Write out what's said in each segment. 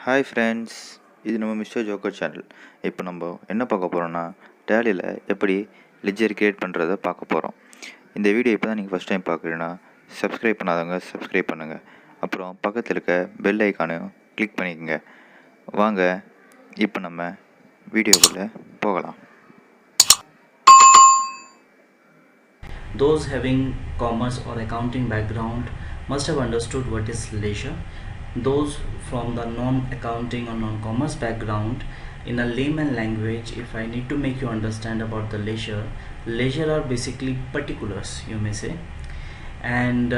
Hi friends, இது நம்ம mister joker channel. இப்போ நம்ம என்ன பார்க்க போகிறோன்னா, டேலியில் எப்படி லெட்ஜர் கிரியேட் பண்ணுறதை பார்க்க போகிறோம். இந்த வீடியோ இப்போ தான் நீங்கள் ஃபஸ்ட் டைம் பார்க்குறீங்கன்னா சப்ஸ்கிரைப் பண்ணாதவங்க சப்ஸ்கிரைப் பண்ணுங்கள். அப்புறம் பக்கத்தில் இருக்க பெல் ஐக்கானையும் கிளிக் பண்ணிக்கோங்க. வாங்க இப்போ நம்ம வீடியோக்குள்ளே போகலாம். Those having commerce or accounting background must have understood what is leisure. Those from the non-accounting or non-commerce background, in a layman language, if I need to make you understand about the leisure are basically particulars, you may say, and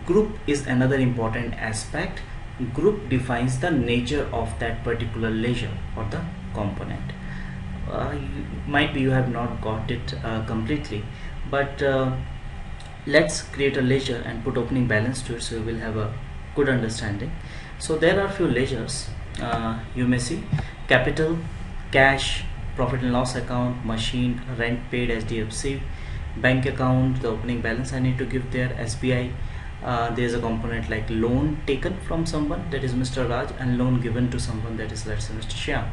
group is another important aspect. Group defines the nature of that particular leisure or the component. Might be you have not got it completely, but let's create a ledger and put opening balance to it, so you will have a good understanding. So there are few ledgers. You may see capital, cash, profit and loss account, machine, rent paid, SDFC, bank account. The opening balance I need to give there. SBI. There is a component like loan taken from someone, that is Mr. Raj, and loan given to someone, that is, let's say, Mr. Shyam.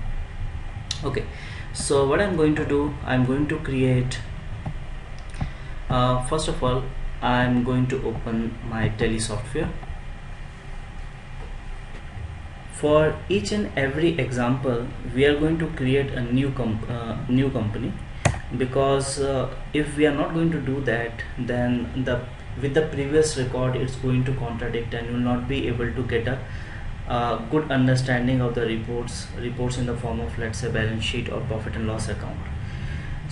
Okay, so what I'm going to do, I'm going to create first of all I'm going to open my Tally software. For each and every example we are going to create a new company, because if we are not going to do that, then with the previous record it's going to contradict, and you will not be able to get a good understanding of the reports in the form of, let's say, balance sheet or profit and loss account.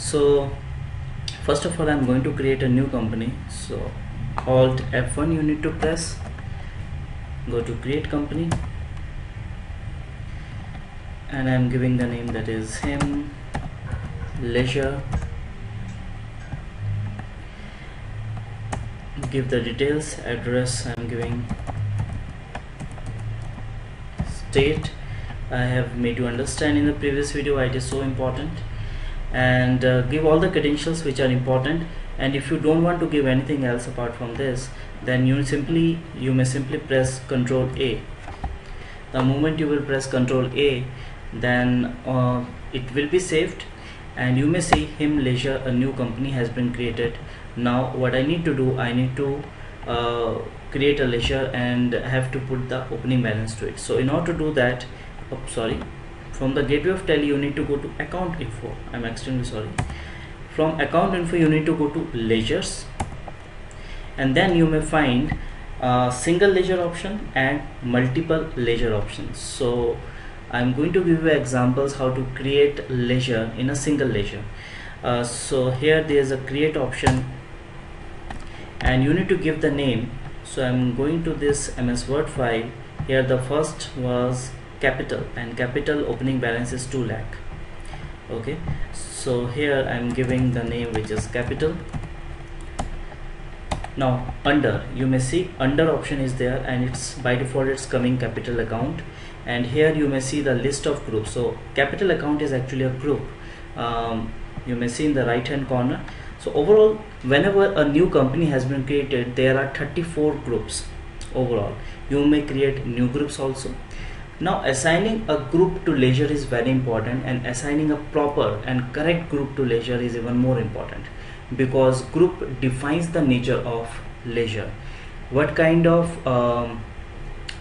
So first of all I'm going to create a new company. So Alt F1 you need to press, go to create company, and I'm giving the name, that is him leisure. Give the details, address I'm giving, state I have made you understand in the previous video why it is so important, and give all the credentials which are important. And if you don't want to give anything else apart from this, then you may simply press Ctrl A. The moment you will press Ctrl A, then it will be saved, and you may see him leisure, a new company has been created. Now what I need to do, I need to create a leisure and have to put the opening balance to it. So in order to do that, from the gateway of Tally you need to go to account info. I'm extremely sorry. From account info you need to go to ledgers, and then you may find single ledger option and multiple ledger options. So I'm going to give you examples how to create ledger in a single ledger. So here there is a create option, and you need to give the name. So I'm going to this MS Word file. Here the first was capital, and capital opening balance is 2 lakh. Okay, so here I'm giving the name which is capital. Now under, you may see under option is there, and it's by default it's coming capital account, and here you may see the list of groups. So capital account is actually a group. You may see in the right hand corner. So overall, whenever a new company has been created, there are 34 groups overall. You may create new groups also. Now assigning a group to leisure is very important, and assigning a proper and correct group to leisure is even more important, because group defines the nature of leisure, what kind of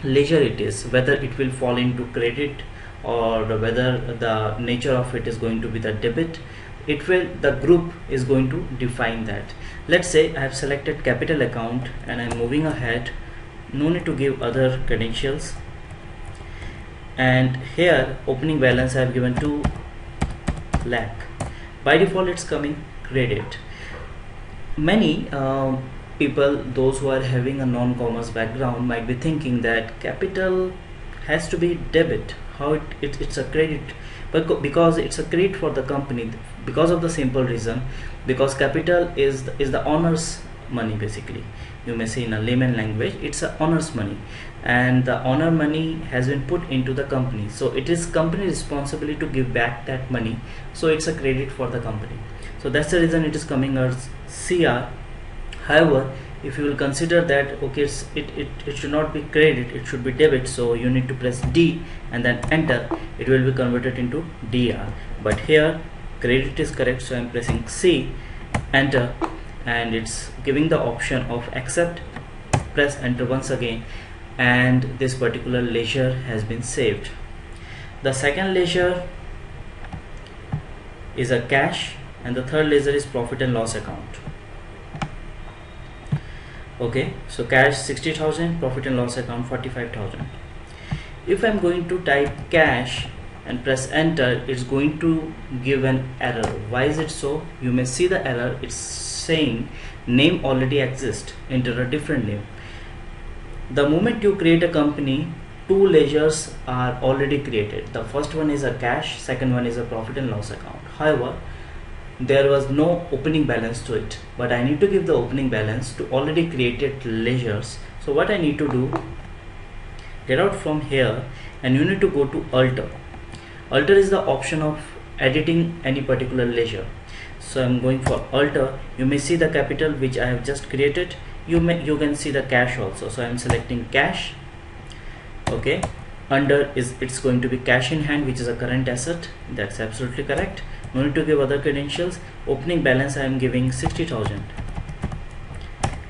leisure it is, whether it will fall into credit or whether the nature of it is going to be the debit. The group is going to define that. Let's say I have selected capital account and I'm moving ahead, no need to give other credentials, and here opening balance I have given 2 lakh. By default it's coming credit. Many people, those who are having a non-commerce background, might be thinking that capital has to be debit. How it's a credit? But because it's a credit for the company, because of the simple reason, because capital is the owner's money basically. You may say in a layman language, it's a owner's money, and the owner money has been put into the company, so it is company responsibility to give back that money, so it's a credit for the company. So that's the reason it is coming as CR. However, if you will consider that okay, it should not be credit, it should be debit, so you need to press D and then enter. It will be converted into DR, but here credit is correct, so I'm pressing C, enter, and it's giving the option of accept. Press enter once again, and this particular ledger has been saved. The second ledger is a cash, and the third ledger is profit and loss account. Okay, so cash 60,000, profit and loss account 45,000. If I'm going to type cash and press enter, it's going to give an error. Why is it so? You may see the error. It's saying name already exists, enter a different name. The moment you create a company, two ledgers are already created. The first one is a cash, second one is a profit and loss account. However, there was no opening balance to it, but I need to give the opening balance to already created ledgers. So what I need to do, get out from here, and you need to go to alter. Alter is the option of editing any particular ledger. So I'm going for alter. You may see the capital which I have just created. You can see the cash also. So I'm selecting cash. Okay, under it's going to be cash in hand, which is a current asset. That's absolutely correct. No need to give other credentials. Opening balance I am giving 60,000,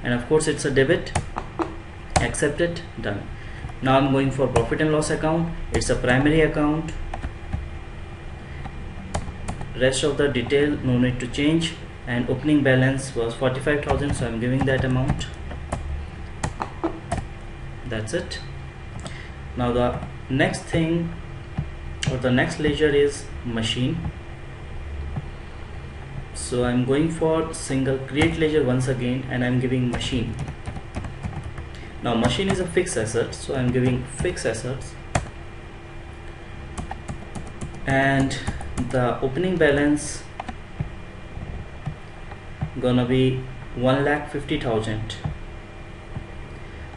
and of course it's a debit. Accept it, done. Now I'm going for profit and loss account. It's a primary account. Rest of the detail no need to change, and opening balance was 45,000, so I'm giving that amount. That's it. Now the next thing, or the next ledger, is machine. So I'm going for single create ledger once again, and I'm giving machine. Now machine is a fixed asset, so I'm giving fixed assets, and the opening balance gonna be 1,50,000.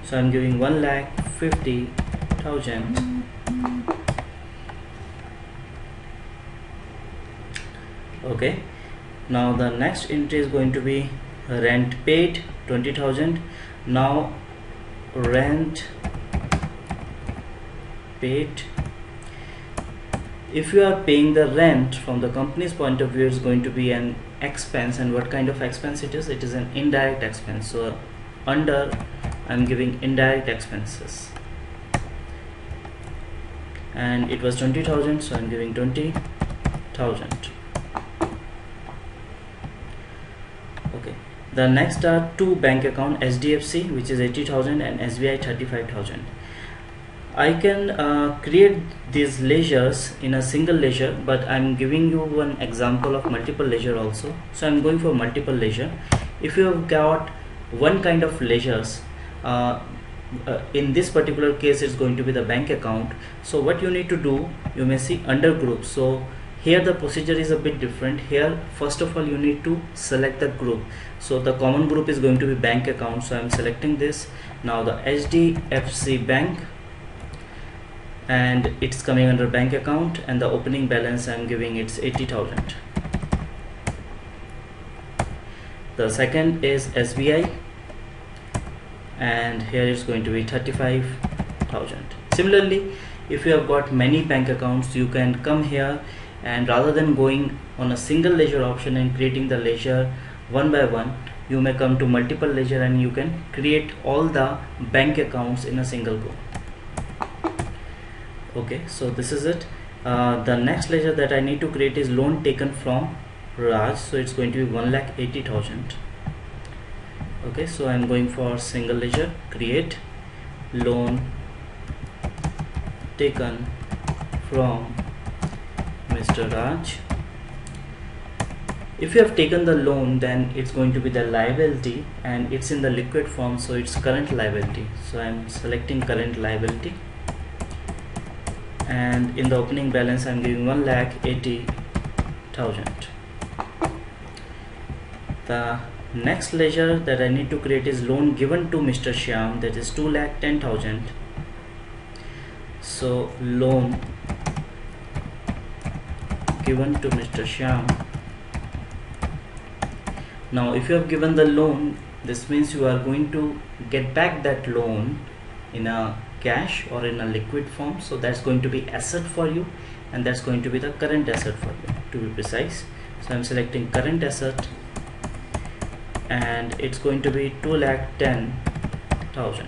So I'm giving 1,50,000. Okay. Now the next entry is going to be rent paid 20,000. Now rent paid, if you are paying the rent from the company's point of view, it's going to be an expense. And what kind of expense it is? It is an indirect expense. So under I'm giving indirect expenses, and it was 20,000, so I'm giving 20,000. Okay, the next are two bank account, SDFC which is 80,000 and SBI 35,000. I can create these ledgers in a single ledger, but I'm giving you one example of multiple ledger also. So I'm going for multiple ledger. If you have got one kind of ledgers, in this particular case it's going to be the bank account. So what you need to do, you may see under group. So here the procedure is a bit different. Here first of all you need to select the group. So the common group is going to be bank account, so I'm selecting this. Now the HDFC bank, and it's coming under bank account, and the opening balance I'm giving it's 80,000. The second is SBI, and here it's going to be 35,000. Similarly, if you have got many bank accounts, you can come here, and rather than going on a single ledger option and creating the ledger one by one, you may come to multiple ledger and you can create all the bank accounts in a single go. Okay, so this is it. The next ledger that I need to create is loan taken from Raj, so it's going to be 1,80,000. Okay, so I'm going for single ledger, create loan taken from Mr. Raj. If you have taken the loan, then it's going to be the liability, and it's in the liquid form, so it's current liability. So I'm selecting current liability, and in the opening balance I'm giving 1,80,000. The next ledger that I need to create is loan given to Mr. Shyam, that is 2,10,000. So loan given to Mr. Shyam. Now if you have given the loan This means you are going to get back that loan in a cash or in a liquid form. So that's going to be asset for you, and that's going to be the current asset for you, to be precise. So I'm selecting current asset, and it's going to be 2,10,000.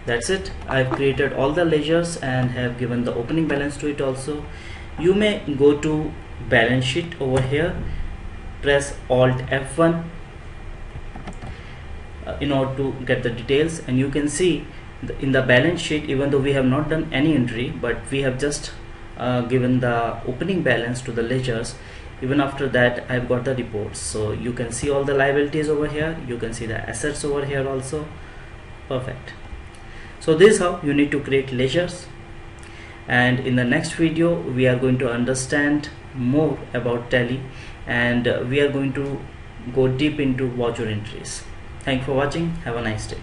That's it. I've created all the ledgers and have given the opening balance to it also. You may go to balance sheet over here, press Alt F1 in order to get the details, and you can see in the balance sheet, even though we have not done any entry, but we have just given the opening balance to the ledgers. Even after that, I've got the reports, so you can see all the liabilities over here, you can see the assets over here also. Perfect. So this is how you need to create ledgers, and in the next video we are going to understand more about Tally, and we are going to go deep into voucher entries. Thank you for watching. Have a nice day.